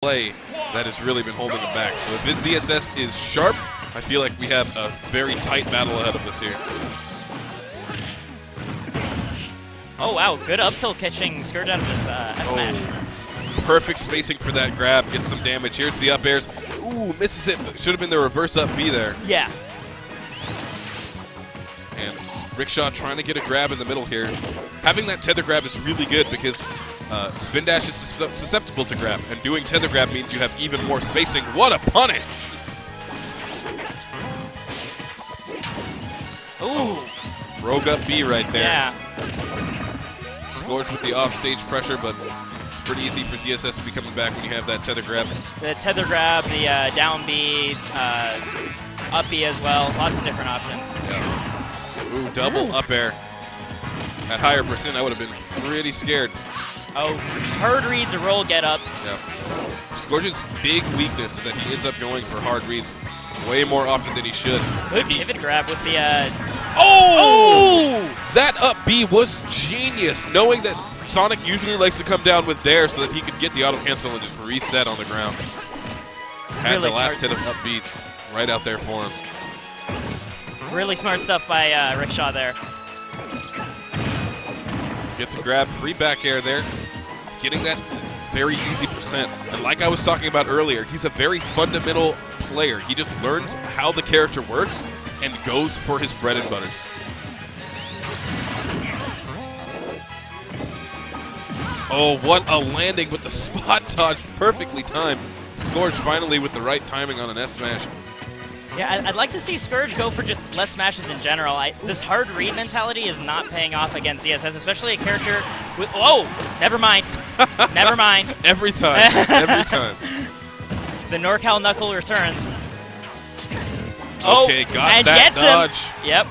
play that has really been holding him back. So if his ZSS is sharp, I feel like we have a very tight battle ahead of us here. Oh wow, good up tilt catching Scourge out of this F-smash. Perfect spacing for that grab, gets some damage. Here's the up airs. Ooh, misses it. Should have been the reverse up B there. Yeah. And RickShaw trying to get a grab in the middle here. Having that tether grab is really good because spin dash is susceptible to grab, and doing tether grab means you have even more spacing. What a punish! Ooh. Rogue up B right there. Yeah. Scourge with the offstage pressure, but it's pretty easy for ZSS to be coming back when you have that tether grab. The tether grab, the down B, up B as well. Lots of different options. Yeah. Ooh, double up air. At higher percent, I would have been pretty scared. Oh, hard reads a roll get up. Yeah. Scourge's big weakness is that he ends up going for hard reads way more often than he should. Good pivot grab with the Oh! That up B was genius, knowing that Sonic usually likes to come down with dair so that he could get the auto cancel and just reset on the ground. Had really the last smart. hit of up B right out there for him. Really smart stuff by RickShaw there. Gets a grab, free back air there. He's getting that very easy percent. And like I was talking about earlier, he's a very fundamental player. He just learns how the character works and goes for his bread and butters. Oh, what a landing with the spot dodge, perfectly timed. Scourge finally with the right timing on an S smash. Yeah, I'd like to see Scourge go for just less smashes in general. This hard read mentality is not paying off against ZSS, especially a character with... Oh, never mind. Never mind. Every time, every time. The NorCal Knuckle returns. Okay, oh, got and that gets dodge. Him. Yep.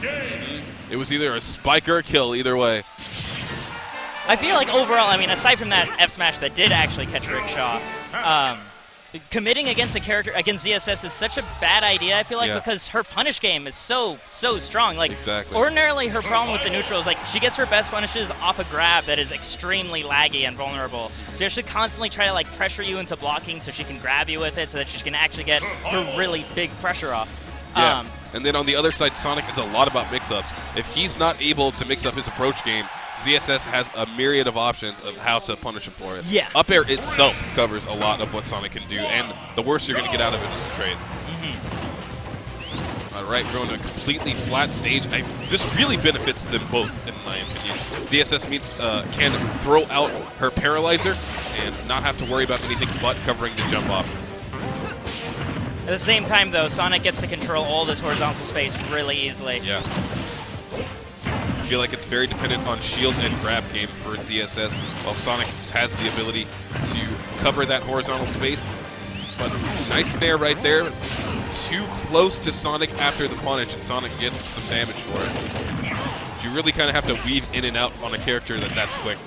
It was either a spike or a kill, either way. I feel like overall, I mean, aside from that F smash that did actually catch RickShaw, committing against a character, against ZSS is such a bad idea, I feel like, because her punish game is so strong. Like, ordinarily, her problem with the neutral is, like, she gets her best punishes off a grab that is extremely laggy and vulnerable. So she should constantly try to, like, pressure you into blocking so she can grab you with it so that she can actually get her really big pressure off. Yeah, and then on the other side, Sonic is a lot about mix-ups. If he's not able to mix up his approach game, ZSS has a myriad of options of how to punish him for it. Yeah. Up air itself covers a lot of what Sonic can do, and the worst you're going to get out of it is a trade. All right, going to a completely flat stage. This really benefits them both, in my opinion. ZSS can throw out her Paralyzer and not have to worry about anything but covering the jump off. At the same time, though, Sonic gets to control all this horizontal space really easily. Yeah. I feel like it's very dependent on shield and grab game for ZSS, while Sonic has the ability to cover that horizontal space. But nice snare right there. Too close to Sonic after the punish, and Sonic gets some damage for it. You really kind of have to weave in and out on a character that's quick.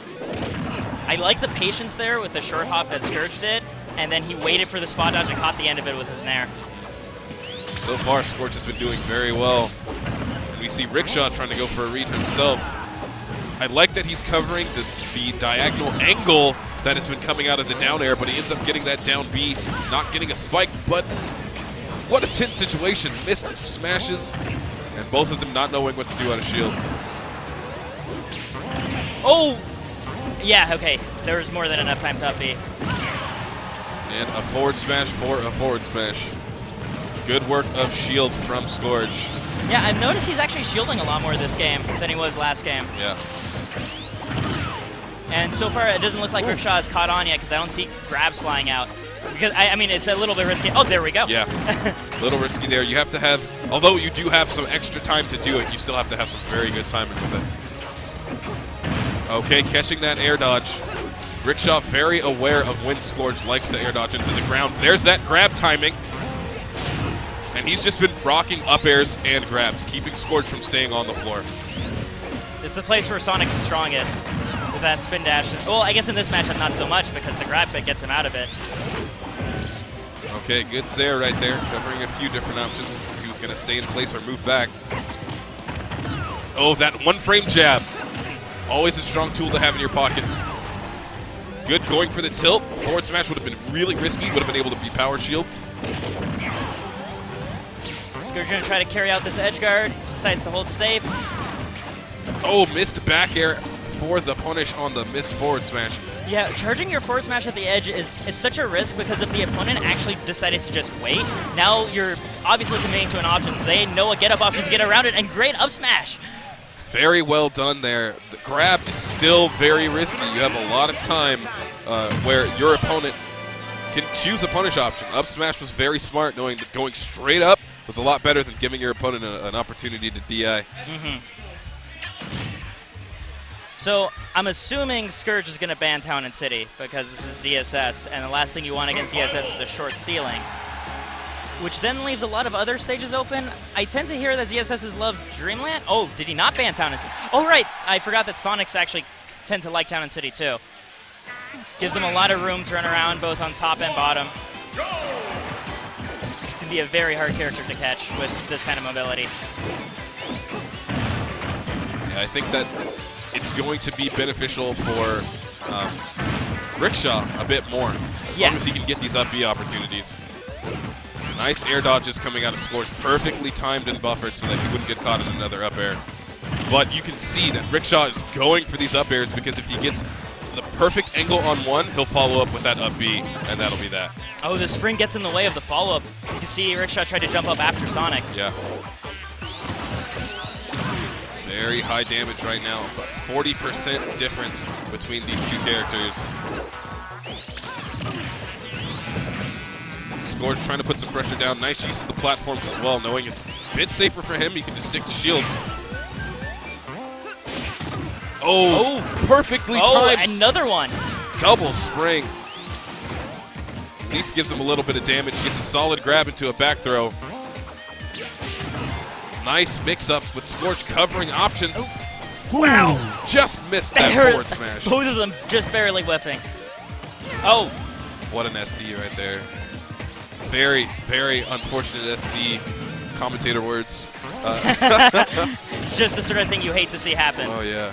I like the patience there with the short hop that Scourge did, and then he waited for the spot dodge and caught the end of it with his nair. So far, Scourge has been doing very well. We see RickShaw trying to go for a read himself. I like that he's covering the diagonal angle that has been coming out of the down air, but he ends up getting that down B, not getting a spike, but what a tense situation. Missed smashes, and both of them not knowing what to do out of shield. Oh! Yeah, okay. There was more than enough time to up B. And a forward smash for a forward smash. Good work of shield from Scourge. Yeah, I've noticed he's actually shielding a lot more this game than he was last game. Yeah. And so far, it doesn't look like RickShaw is caught on yet because I don't see grabs flying out. Because, I mean, it's a little bit risky. Oh, there we go. Yeah, a little risky there. You have to have, although you do have some extra time to do it, you still have to have some very good timing with it. Okay, catching that air dodge. RickShaw very aware of when Scourge likes to air dodge into the ground. There's that grab timing. And he's just been rocking up airs and grabs, keeping Scourge from staying on the floor. It's the place where Sonic's the strongest, with that spin dash. Well, I guess in this matchup not so much because the grab bit gets him out of it. Okay, good Zair right there, covering a few different options. He was going to stay in place or move back. Oh, that one frame jab. Always a strong tool to have in your pocket. Good going for the tilt. Forward smash would have been really risky. Would have been able to be power shield. Scourge going to try to carry out this edge guard. Decides to hold safe. Oh, missed back air for the punish on the missed forward smash. Yeah, charging your forward smash at the edge it's such a risk because if the opponent actually decided to just wait, now you're obviously committing to an option, so they know a get-up option to get around it, and great up smash. Very well done there. The grab is still very risky. You have a lot of time where your opponent can choose a punish option. Up smash was very smart, knowing that going straight up was a lot better than giving your opponent an opportunity to DI. So I'm assuming Scourge is going to ban Town and City because this is ZSS, and the last thing you want against ZSS is a short ceiling, which then leaves a lot of other stages open. I tend to hear that ZSS's love Dreamland. Oh, did he not ban Town and City? Oh, right. I forgot that Sonics actually tend to like Town and City, too. Gives them a lot of room to run around, both on top and bottom. Can be a very hard character to catch with this kind of mobility. Yeah, I think that it's going to be beneficial for RickShaw a bit more, as long as he can get these up B opportunities. Nice air dodges coming out of Scourge, perfectly timed and buffered so that he wouldn't get caught in another up air. But you can see that RickShaw is going for these up airs because if he gets the perfect angle on one, he'll follow up with that up B, and that'll be that. Oh, the spring gets in the way of the follow-up. You can see RickShaw tried to jump up after Sonic. Yeah. Very high damage right now, but 40% difference between these two characters. Scourge trying to put some pressure down. Nice use of the platforms as well, knowing it's a bit safer for him. He can just stick to shield. Oh, perfectly timed. Another one. Double spring. At least gives him a little bit of damage. Gets a solid grab into a back throw. Nice mix-ups with Scourge covering options. Wow. Just missed that forward smash. Both of them just barely whiffing. Oh. What an SD right there. Very, very unfortunate SD. Commentator words. Just the sort of thing you hate to see happen. Oh, yeah.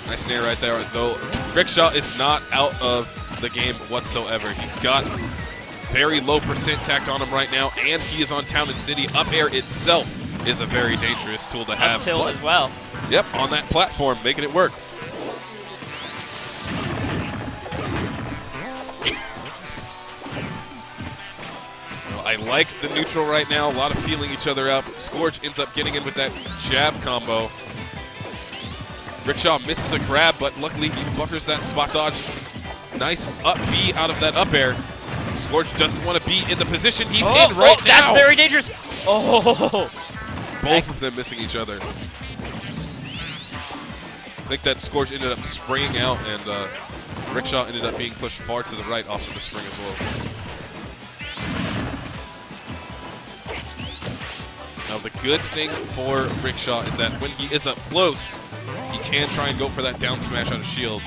Nice nair right there, though. RickShaw is not out of the game whatsoever. He's got very low percent tacked on him right now, and he is on Town and City. Up air itself is a very dangerous tool to have. Up tilt as well. Yep, on that platform, making it work. Well, I like the neutral right now. A lot of feeling each other out, but Scourge ends up getting in with that jab combo. RickShaw misses a grab, but luckily he buffers that spot dodge. Nice up B out of that up air. Scourge doesn't want to be in the position he's in right now. That's very dangerous. Oh. Both of them missing each other. I think that Scourge ended up springing out, and RickShaw ended up being pushed far to the right off of the spring as well. Now the good thing for RickShaw is that when he is up close, he can try and go for that down smash out of shield.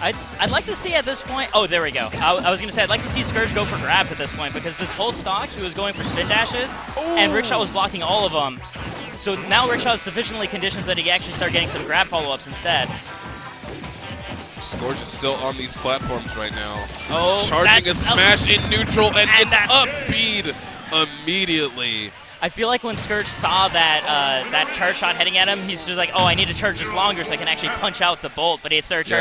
I'd like to see at this point. Oh, there we go. I was going to say I'd like to see Scourge go for grabs at this point because this whole stock he was going for spin dashes, and RickShaw was blocking all of them. So now RickShaw is sufficiently conditioned that he can actually start getting some grab follow-ups instead. Scourge is still on these platforms right now. Oh, charging a smash in neutral, and it's up B immediately. I feel like when Scourge saw that that charge shot heading at him, he's just like, oh, I need to charge this longer so I can actually punch out the bolt, but he started charging.